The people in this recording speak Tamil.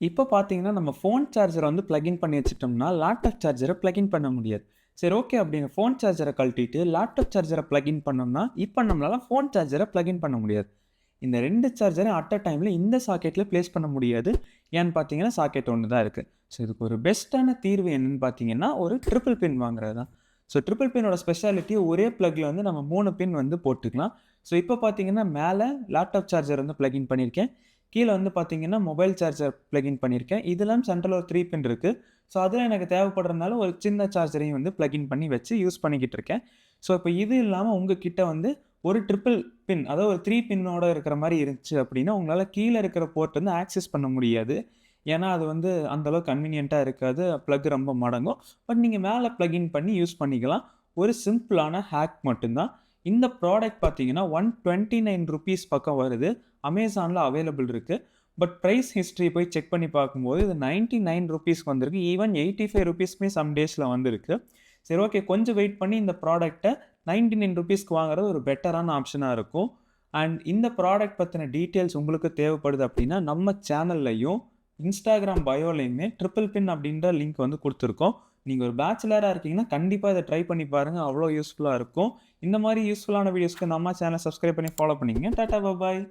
இப்போ பார்த்தீங்கன்னா, நம்ம ஃபோன் சார்ஜர வந்து பிளக் இன் பண்ணி வச்சுட்டோம்னா, லேப்டாப் சார்ஜர பிளக் இன் பண்ண முடியாது. சரி ஓகே அப்படின்னு ஃபோன் சார்ஜர கழட்டிட்டு, லேப்டாப் சார்ஜர பிளக் இன் பண்ணோம்னா, இப்ப நம்மளால ஃபோன் சார்ஜர பிளக் இன் பண்ண முடியாது. இந்த 2 சார்ஜரையும் அட் அ டைம்ல இந்த சாக்கெட்ல பிளேஸ் பண்ண முடியாது. ஏன்னு பார்த்தீங்கன்னா, சாக்கெட் ஒண்ணு தான் இருக்கு. ஸோ இதுக்கு ஒரு பெஸ்ட்டான தீர்வு என்னன்னு பார்த்தீங்கன்னா, ஒரு ட்ரிபிள் பின் வாங்குறது தான். ஸோ ட்ரிபிள் பின்னோட ஸ்பெஷாலிட்டி ஒரே பிளக்ல வந்து நம்ம 3 பின் வந்து போட்டுக்கலாம். ஸோ இப்போ பார்த்தீங்கன்னா, மேல லேப்டாப் சார்ஜர் வந்து பிளக் இன் பண்ணியிருக்கேன். கீழ வந்து பார்த்தீங்கன்னா, மொபைல் சார்ஜர் பிளக் இன் பண்ணியிருக்கேன். இதிலும் சென்டர்ல ஒரு 3 பின் இருக்கு. ஸோ அதில எனக்கு தேவைப்படுறதுனால ஒரு சின்ன சார்ஜரையும் வந்து பிளக் இன் பண்ணி வச்சு யூஸ் பண்ணிக்கிட்டு இருக்கேன். ஸோ இப்ப இது இல்லாம உங்க கிட்ட வந்து ஒரு ட்ரிபிள் பின் அதாவது ஒரு 3 பின்னோட இருக்கிற மாரி இருந்துச்சு அப்படின்னா, உங்களால கீழ இருக்கிற போர்ட் வந்து ஆக்சஸ் பண்ண முடியாது. ஏன்னா, அது வந்து அந்த அளவுக்கு கன்வீனியன்ட்டா இருக்காது. பிளக் ரொம்ப மடங்கும். பட் நீங்க மேல பிளக் இன் பண்ணி யூஸ் பண்ணிக்கலாம். ஒரு சிம்பிளான ஹேக் மட்டும் தான். இந்த ப்ராடக்ட் பார்த்தீங்கன்னா, ₹129 பக்கம் வருது. Amazonல அவைலபிள் இருக்கு. பட் பிரைஸ் ஹிஸ்டரி போய் செக் பண்ணி பார்க்கும்போது, இது ₹99க்கு வந்திருக்கு. ஈவன் ₹85க்குமே சம் டேஸ்ல வந்திருக்கு. சரி ஓகே. கொஞ்சம் வெயிட் பண்ணி இந்த ப்ராடக்ட்ட ₹99க்கு வாங்குறது ஒரு பெட்டரான ஆப்ஷனா இருக்கும். அண்ட் இந்த ப்ராடக்ட் பத்தின டீட்டெயில்ஸ் உங்களுக்கு தேவைப்படுது அப்படின்னா, நம்ம சேனல்லயும், Instagram பயோலயுமே ட்ரிபிள் பின் அப்படின்ற லிங்க் வந்து குடுத்துருக்கோம். நீங்க ஒரு பேச்சுலரா இருக்கீங்கன்னா, கண்டிப்பா இத ட்ரை பண்ணி பாருங்க. அவ்ளோ யூஸ்ஃபுல்லா இருக்கும். இந்த மாரி யூஸ்ஃபுல்லான வீடியோஸ்க்கு நம்ம சேனல சப்ஸ்கிரைப் பண்ணி ஃபாலோ பண்ணிக்கங்க. டாடா! பாய்!